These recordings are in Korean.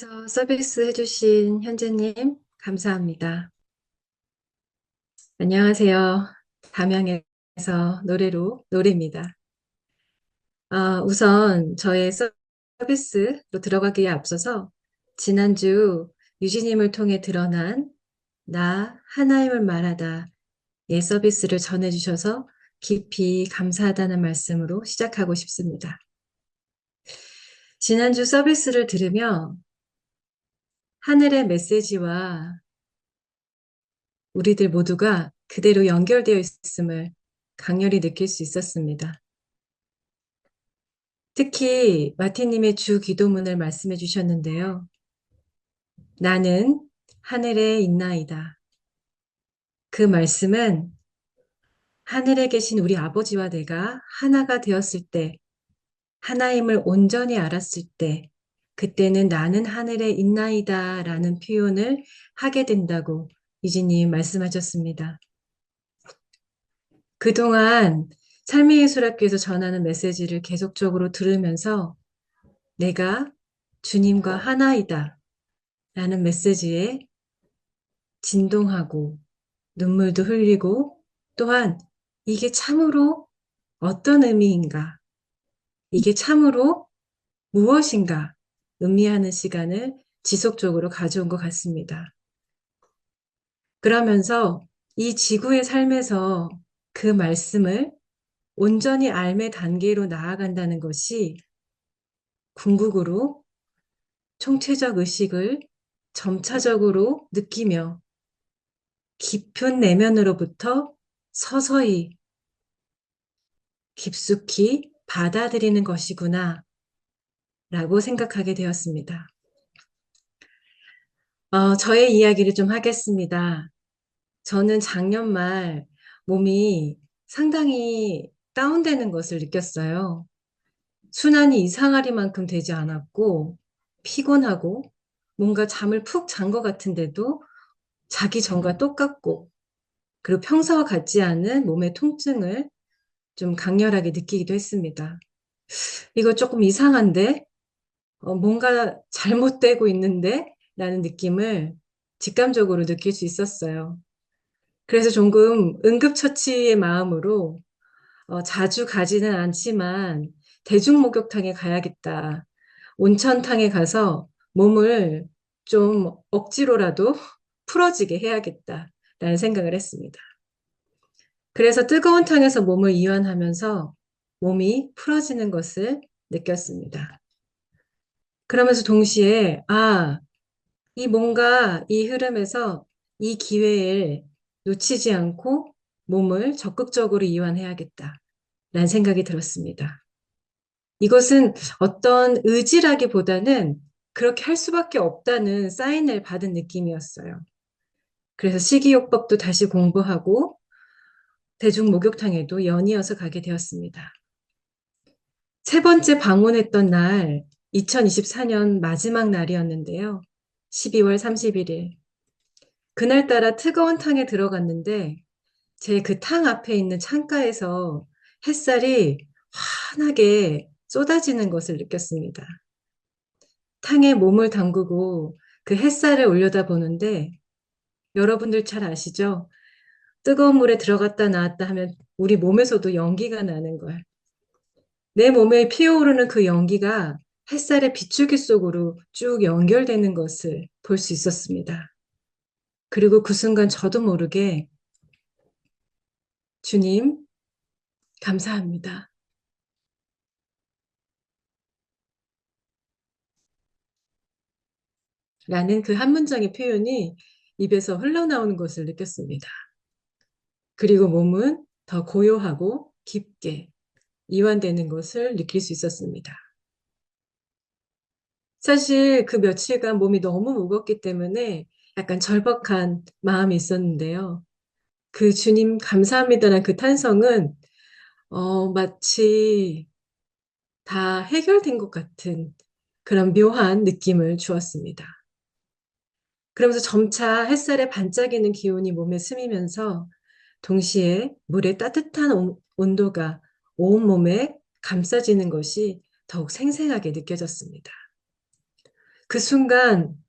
주님께서 서비스 해주신 현재님, 감사합니다. 안녕하세요. 담양에서 노래입니다. 우선 저의 서비스로 들어가기에 앞서서 지난주 유진님을 통해 드러난 나 하나임을 말하다 예 서비스를 전해주셔서 깊이 감사하다는 말씀으로 시작하고 싶습니다. 지난주 서비스를 들으며 하늘의 메시지와 우리들 모두가 그대로 연결되어 있음을 강렬히 느낄 수 있었습니다. 특히 마티님의 주 기도문을 말씀해 주셨는데요. 나는 하늘에 있나이다. 그 말씀은 하늘에 계신 우리 아버지와 내가 하나가 되었을 때, 하나임을 온전히 알았을 때, 그때는 나는 하늘에 있나이다 라는 표현을 하게 된다고 유진님 말씀하셨습니다. 그동안 삶의 예술학교에서 전하는 메시지를 계속적으로 들으면서 내가 주님과 하나이다 라는 메시지에 진동하고 눈물도 흘리고 또한 이게 참으로 어떤 의미인가, 이게 참으로 무엇인가 음미하는 시간을 지속적으로 가져온 것 같습니다. 그러면서 이 지구의 삶에서 그 말씀을 온전히 삶의 단계로 나아간다는 것이 궁극으로 총체적 의식을 점차적으로 느끼며 깊은 내면으로부터 서서히 깊숙이 받아들이는 것이구나 라고 생각하게 되었습니다. 저의 이야기를 좀 하겠습니다. 저는 작년 말 몸이 상당히 다운되는 것을 느꼈어요. 순환이 이상하리만큼 되지 않았고 피곤하고 뭔가 잠을 푹 잔 것 같은데도 자기 전과 똑같고 그리고 평소와 같지 않은 몸의 통증을 좀 강렬하게 느끼기도 했습니다. 이거 조금 이상한데 뭔가 잘못되고 있는데 라는 느낌을 직감적으로 느낄 수 있었어요. 그래서 조금 응급처치의 마음으로 자주 가지는 않지만 대중목욕탕에 가야겠다. 온천탕에 가서 몸을 좀 억지로라도 풀어지게 해야겠다라는 생각을 했습니다. 그래서 뜨거운 탕에서 몸을 이완하면서 몸이 풀어지는 것을 느꼈습니다. 그러면서 동시에 이 뭔가 이 흐름에서 이 기회를 놓치지 않고 몸을 적극적으로 이완해야겠다라는 생각이 들었습니다. 이것은 어떤 의지라기보다는 그렇게 할 수밖에 없다는 사인을 받은 느낌이었어요. 그래서 식이요법도 다시 공부하고 대중목욕탕에도 연이어서 가게 되었습니다. 세 번째 방문했던 날, 2024년 마지막 날이었는데요. 12월 31일. 그날따라 뜨거운 탕에 들어갔는데 제 그 탕 앞에 있는 창가에서 햇살이 환하게 쏟아지는 것을 느꼈습니다. 탕에 몸을 담그고 그 햇살을 올려다보는데 여러분들 잘 아시죠? 뜨거운 물에 들어갔다 나왔다 하면 우리 몸에서도 연기가 나는 걸. 내 몸에 피어오르는 그 연기가 햇살의 비추기 속으로 쭉 연결되는 것을 볼 수 있었습니다. 그리고 그 순간 저도 모르게 주님, 감사합니다. 라는 그 한 문장의 표현이 입에서 흘러나오는 것을 느꼈습니다. 그리고 몸은 더 고요하고 깊게 이완되는 것을 느낄 수 있었습니다. 사실 그 며칠간 몸이 너무 무겁기 때문에 약간 절박한 마음이 있었는데요. 그 주님 감사합니다라는 그 탄성은 마치 다 해결된 것 같은 그런 묘한 느낌을 주었습니다. 그러면서 점차 햇살에 반짝이는 기운이 몸에 스미면서 동시에 물의 따뜻한 온도가 온몸에 감싸지는 것이 더욱 생생하게 느껴졌습니다. 그 순간,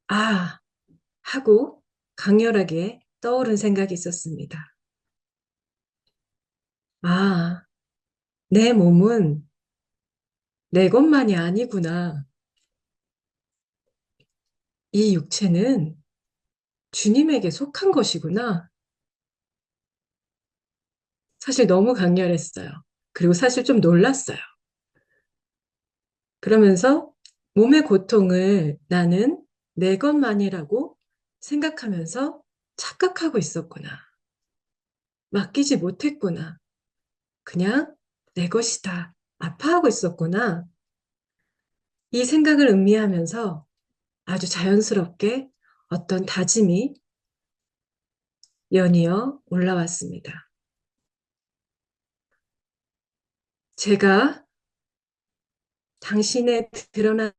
아, 하고 강렬하게 떠오른 생각이 있었습니다. 아, 내 몸은 내 것만이 아니구나. 이 육체는 주님에게 속한 것이구나. 사실 너무 강렬했어요. 그리고 사실 좀 놀랐어요. 그러면서 몸의 고통을 나는 내 것만이라고 생각하면서 착각하고 있었구나. 맡기지 못했구나. 그냥 내 것이다. 아파하고 있었구나. 이 생각을 음미하면서 아주 자연스럽게 어떤 다짐이 연이어 올라왔습니다. 제가 당신의 드러난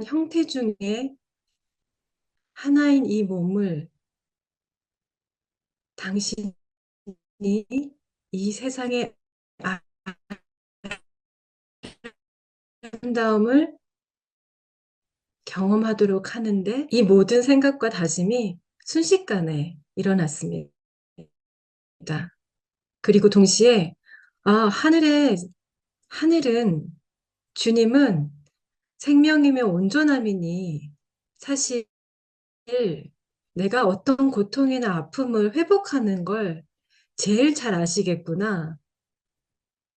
형태 중에 하나인 이 몸을 당신이 이 세상의 아름다움을 경험하도록 하는데 이 모든 생각과 다짐이 순식간에 일어났습니다. 그리고 동시에 하늘은 주님은 생명이며 온전함이니 사실 내가 어떤 고통이나 아픔을 회복하는 걸 제일 잘 아시겠구나.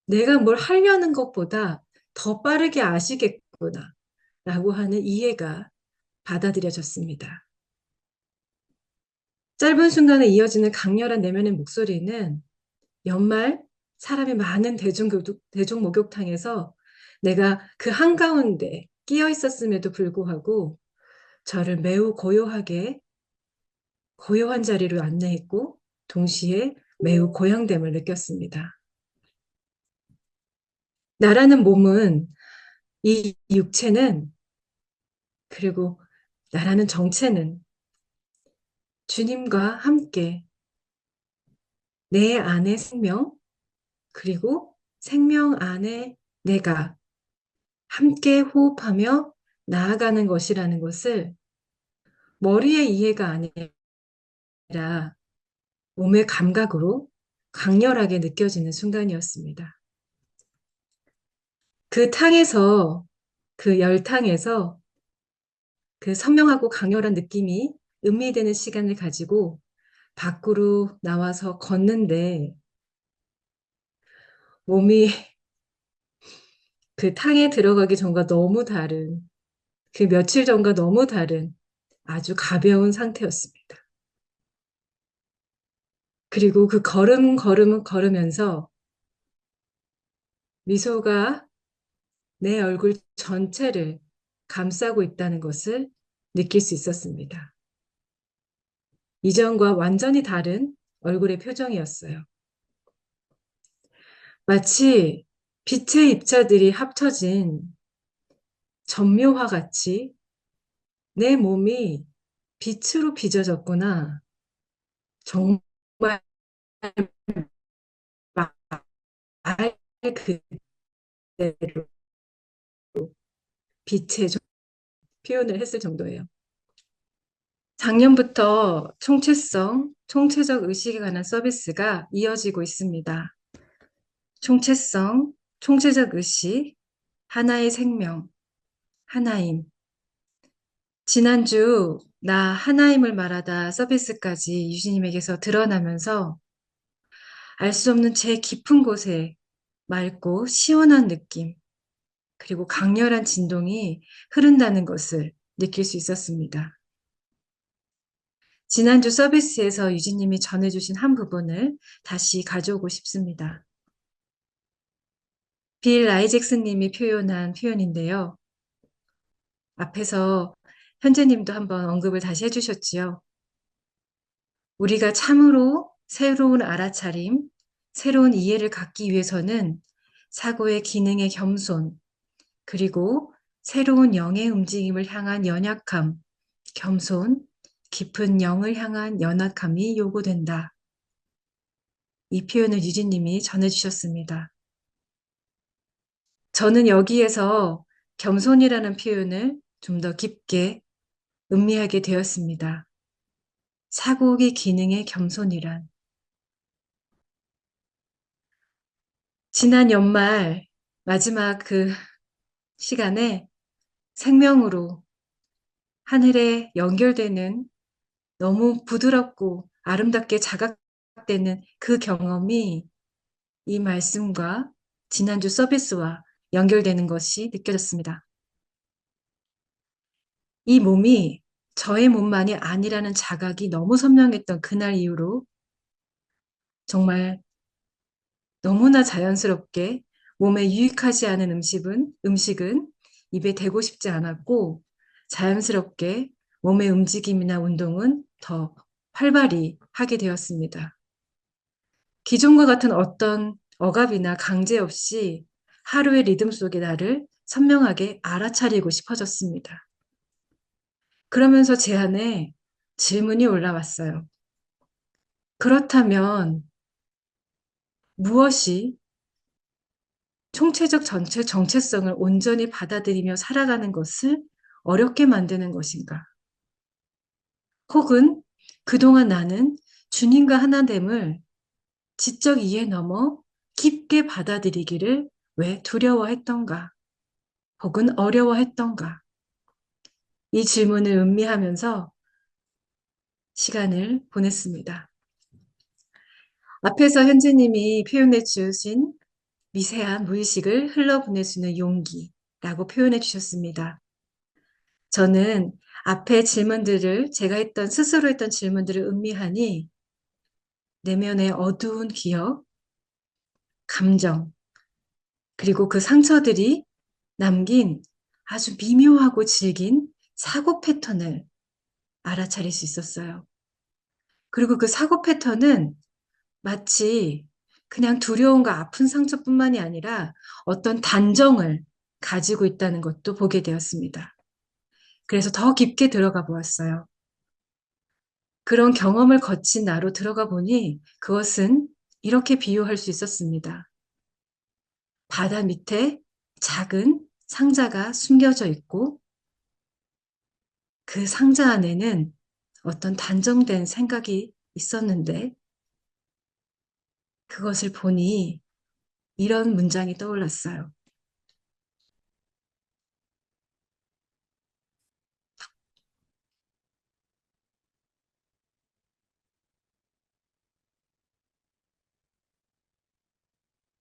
내가 뭘 하려는 것보다 더 빠르게 아시겠구나. 라고 하는 이해가 받아들여졌습니다. 짧은 순간에 이어지는 강렬한 내면의 목소리는 연말 사람이 많은 대중목욕탕에서 내가 그 한가운데 끼어 있었음에도 불구하고 저를 매우 고요한 자리로 안내했고 동시에 매우 고향됨을 느꼈습니다. 나라는 몸은 이 육체는 그리고 나라는 정체는 주님과 함께 내 안의 생명 그리고 생명 안에 내가 함께 호흡하며 나아가는 것이라는 것을 머리의 이해가 아니라 몸의 감각으로 강렬하게 느껴지는 순간이었습니다. 그 탕에서, 그 열탕에서 그 선명하고 강렬한 느낌이 음미되는 시간을 가지고 밖으로 나와서 걷는데 몸이 그 탕에 들어가기 전과 너무 다른, 그 며칠 전과 너무 다른 아주 가벼운 상태였습니다. 그리고 그 걸음을 걸으면서 미소가 내 얼굴 전체를 감싸고 있다는 것을 느낄 수 있었습니다. 이전과 완전히 다른 얼굴의 표정이었어요. 마치 빛의 입자들이 합쳐진 전묘화 같이 내 몸이 빛으로 빚어졌구나. 정말 말 그대로 빛의 표현을 했을 정도예요. 작년부터 총체적 의식에 관한 서비스가 이어지고 있습니다. 총체적 의식, 하나의 생명, 하나임. 지난주 나 하나임을 말하다 서비스까지 유진님에게서 드러나면서 알 수 없는 제 깊은 곳에 맑고 시원한 느낌, 그리고 강렬한 진동이 흐른다는 것을 느낄 수 있었습니다. 지난주 서비스에서 유진님이 전해주신 한 부분을 다시 가져오고 싶습니다. 빌 아이잭슨님이 표현한 표현인데요. 앞에서 현재님도 한번 언급을 다시 해주셨지요. 우리가 참으로 새로운 알아차림, 새로운 이해를 갖기 위해서는 사고의 기능의 겸손, 그리고 새로운 영의 움직임을 향한 연약함, 겸손, 깊은 영을 향한 연약함이 요구된다. 이 표현을 유진님이 전해주셨습니다. 저는 여기에서 겸손이라는 표현을 좀 더 깊게 음미하게 되었습니다. 사고의 기능의 겸손이란. 지난 연말 마지막 그 시간에 생명으로 하늘에 연결되는 너무 부드럽고 아름답게 자각되는 그 경험이 이 말씀과 지난주 서비스와 연결되는 것이 느껴졌습니다. 이 몸이 저의 몸만이 아니라는 자각이 너무 선명했던 그날 이후로 정말 너무나 자연스럽게 몸에 유익하지 않은 음식은 입에 대고 싶지 않았고 자연스럽게 몸의 움직임이나 운동은 더 활발히 하게 되었습니다. 기존과 같은 어떤 억압이나 강제 없이 하루의 리듬 속의 나를 선명하게 알아차리고 싶어졌습니다. 그러면서 제 안에 질문이 올라왔어요. 그렇다면 무엇이 총체적 전체 정체성을 온전히 받아들이며 살아가는 것을 어렵게 만드는 것인가? 혹은 그동안 나는 주님과 하나됨을 지적 이해 넘어 깊게 받아들이기를 왜 두려워했던가? 혹은 어려워했던가? 이 질문을 음미하면서 시간을 보냈습니다. 앞에서 현지님이 표현해 주신 미세한 무의식을 흘러보낼 수 있는 용기라고 표현해 주셨습니다. 저는 앞에 질문들을 제가 스스로 했던 질문들을 음미하니 내면의 어두운 기억, 감정, 그리고 그 상처들이 남긴 아주 미묘하고 질긴 사고 패턴을 알아차릴 수 있었어요. 그리고 그 사고 패턴은 마치 그냥 두려움과 아픈 상처뿐만이 아니라 어떤 단정을 가지고 있다는 것도 보게 되었습니다. 그래서 더 깊게 들어가 보았어요. 그런 경험을 거친 나로 들어가 보니 그것은 이렇게 비유할 수 있었습니다. 바다 밑에 작은 상자가 숨겨져 있고 그 상자 안에는 어떤 단정된 생각이 있었는데 그것을 보니 이런 문장이 떠올랐어요.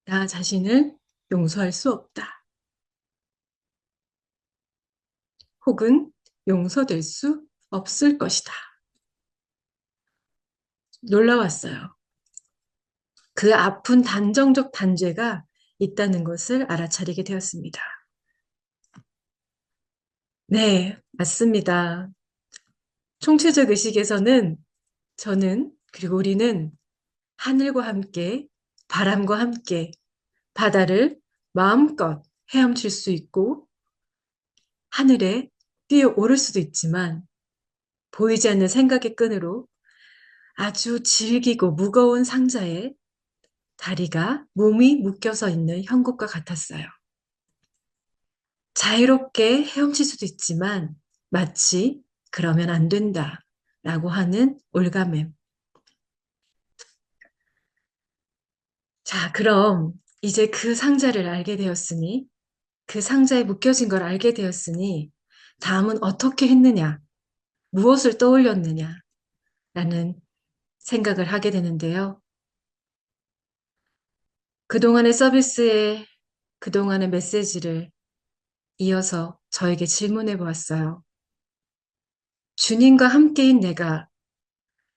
나 자신을 용서할 수 없다. 혹은 용서될 수 없을 것이다. 놀라웠어요. 그 아픈 단정적 단죄가 있다는 것을 알아차리게 되었습니다. 네, 맞습니다. 총체적 의식에서는 저는, 그리고 우리는 하늘과 함께, 바람과 함께 바다를 마음껏 헤엄칠 수 있고, 하늘에 뛰어오를 수도 있지만, 보이지 않는 생각의 끈으로 아주 질기고 무거운 상자에 다리가, 몸이 묶여서 있는 형국과 같았어요. 자유롭게 헤엄칠 수도 있지만, 마치 그러면 안 된다 라고 하는 올가맴. 자, 그럼 이제 그 상자를 알게 되었으니, 그 상자에 묶여진 걸 알게 되었으니, 다음은 어떻게 했느냐, 무엇을 떠올렸느냐, 라는 생각을 하게 되는데요. 그동안의 서비스에 그동안의 메시지를 이어서 저에게 질문해 보았어요. 주님과 함께인 내가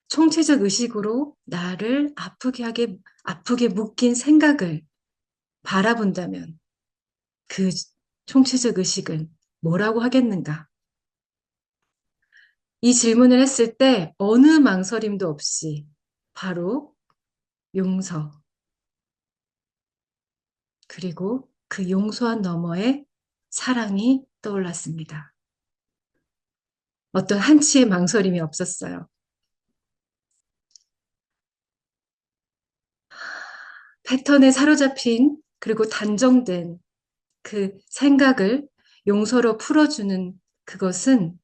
총체적 의식으로 나를 아프게 묶인 생각을 바라본다면 그 총체적 의식은 뭐라고 하겠는가? 이 질문을 했을 때 어느 망설임도 없이 바로 용서, 그리고 그 용서한 너머의 사랑이 떠올랐습니다. 어떤 한치의 망설임이 없었어요. 패턴에 사로잡힌 그리고 단정된 그 생각을 용서로 풀어주는 그것은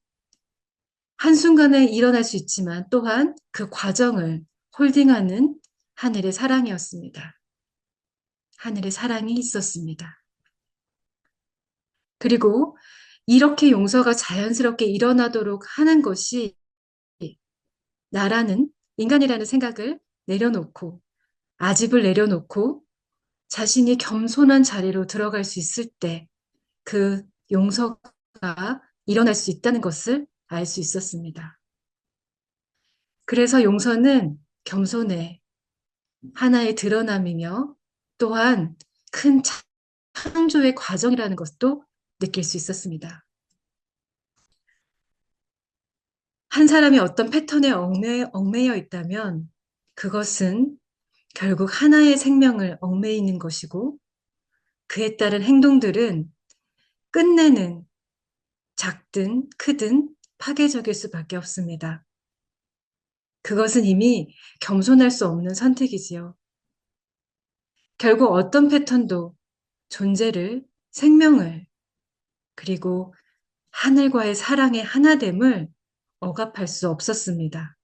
한순간에 일어날 수 있지만 또한 그 과정을 홀딩하는 하늘의 사랑이었습니다. 하늘의 사랑이 있었습니다. 그리고 이렇게 용서가 자연스럽게 일어나도록 하는 것이 나라는 인간이라는 생각을 내려놓고 아집을 내려놓고 자신이 겸손한 자리로 들어갈 수 있을 때 그 용서가 일어날 수 있다는 것을 알 수 있었습니다. 그래서 용서는 겸손의 하나의 드러남이며 또한 큰 창조의 과정이라는 것도 느낄 수 있었습니다. 한 사람이 어떤 패턴에 얽매여 있다면 그것은 결국 하나의 생명을 얽매이는 것이고 그에 따른 행동들은 끝내는 작든 크든 파괴적일 수밖에 없습니다. 그것은 이미 겸손할 수 없는 선택이지요. 결국 어떤 패턴도 존재를, 생명을, 그리고 하늘과의 사랑의 하나됨을 억압할 수 없었습니다.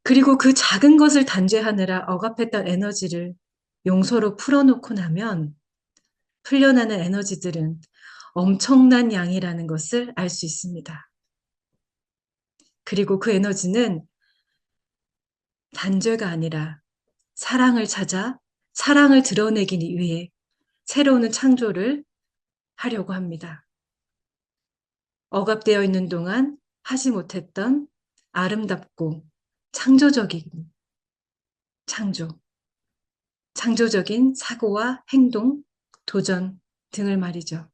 그리고 그 작은 것을 단죄하느라 억압했던 에너지를 용서로 풀어놓고 나면 풀려나는 에너지들은 엄청난 양이라는 것을 알 수 있습니다. 그리고 그 에너지는 단죄가 아니라 사랑을 찾아 사랑을 드러내기 위해 새로운 창조를 하려고 합니다. 억압되어 있는 동안 하지 못했던 아름답고 창조적인 창조, 창조적인 사고와 행동, 도전 등을 말이죠.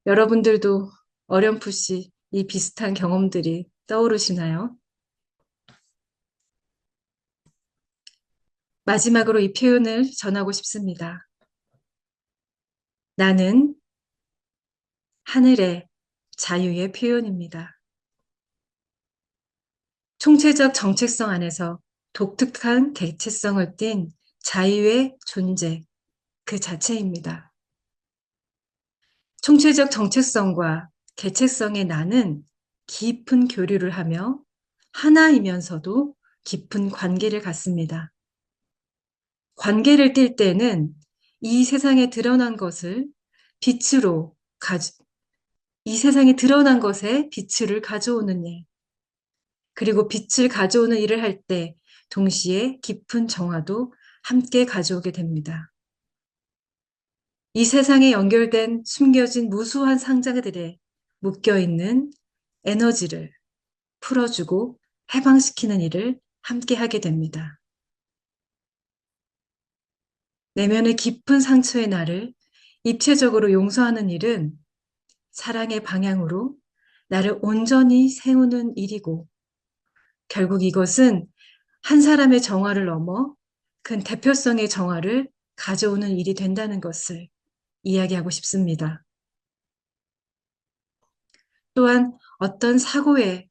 여러분들도 어렴풋이 이 비슷한 경험들이 떠오르시나요? 마지막으로 이 표현을 전하고 싶습니다. 나는 하늘의 자유의 표현입니다. 총체적 정체성 안에서 독특한 개체성을 띤 자유의 존재 그 자체입니다. 총체적 정체성과 개체성의 나는 깊은 교류를 하며 하나이면서도 깊은 관계를 갖습니다. 관계를 띌 때는 이 세상에 드러난 것을 빛으로 이 세상에 드러난 것에 빛을 가져오는 일, 그리고 빛을 가져오는 일을 할 때 동시에 깊은 정화도 함께 가져오게 됩니다. 이 세상에 연결된 숨겨진 무수한 상자들에 묶여있는 에너지를 풀어주고 해방시키는 일을 함께 하게 됩니다. 내면의 깊은 상처의 나를 입체적으로 용서하는 일은 사랑의 방향으로 나를 온전히 세우는 일이고 결국 이것은 한 사람의 정화를 넘어 큰 대표성의 정화를 가져오는 일이 된다는 것을 이야기하고 싶습니다. 또한 어떤 사고에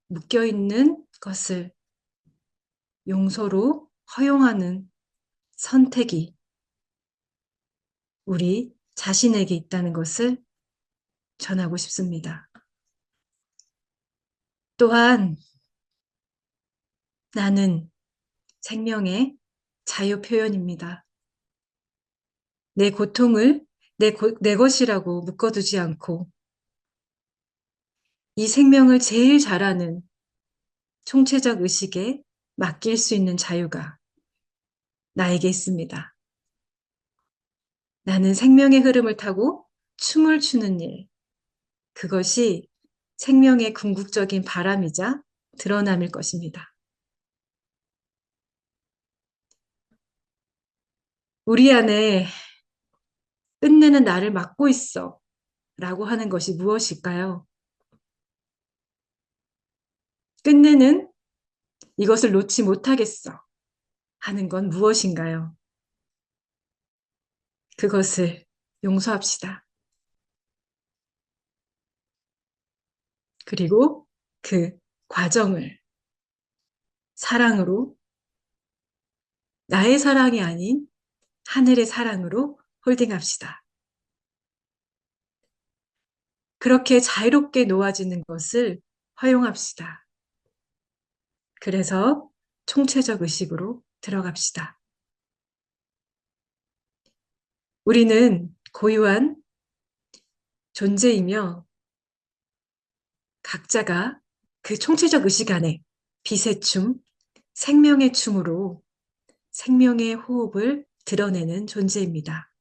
묶여있는 것을 용서로 허용하는 선택이 우리 자신에게 있다는 것을 전하고 싶습니다. 또한 나는 생명의 자유 표현입니다. 내 고통을 내 것이라고 묶어두지 않고 이 생명을 제일 잘하는 총체적 의식에 맡길 수 있는 자유가 나에게 있습니다. 나는 생명의 흐름을 타고 춤을 추는 일, 그것이 생명의 궁극적인 바람이자 드러남일 것입니다. 우리 안에 끝내는 나를 막고 있어 라고 하는 것이 무엇일까요? 끝내는 이것을 놓지 못하겠어 하는 건 무엇인가요? 그것을 용서합시다. 그리고 그 과정을 사랑으로, 나의 사랑이 아닌 하늘의 사랑으로 홀딩합시다. 그렇게 자유롭게 놓아지는 것을 허용합시다. 그래서 총체적 의식으로 들어갑시다. 우리는 고유한 존재이며 각자가 그 총체적 의식 안에 빛의 춤, 생명의 춤으로 생명의 호흡을 드러내는 존재입니다.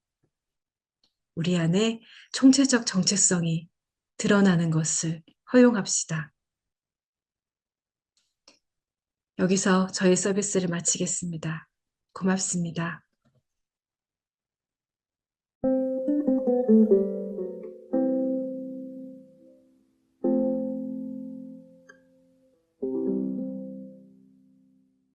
우리 안에 총체적 정체성이 드러나는 것을 허용합시다. 여기서 저의 서비스를 마치겠습니다. 고맙습니다.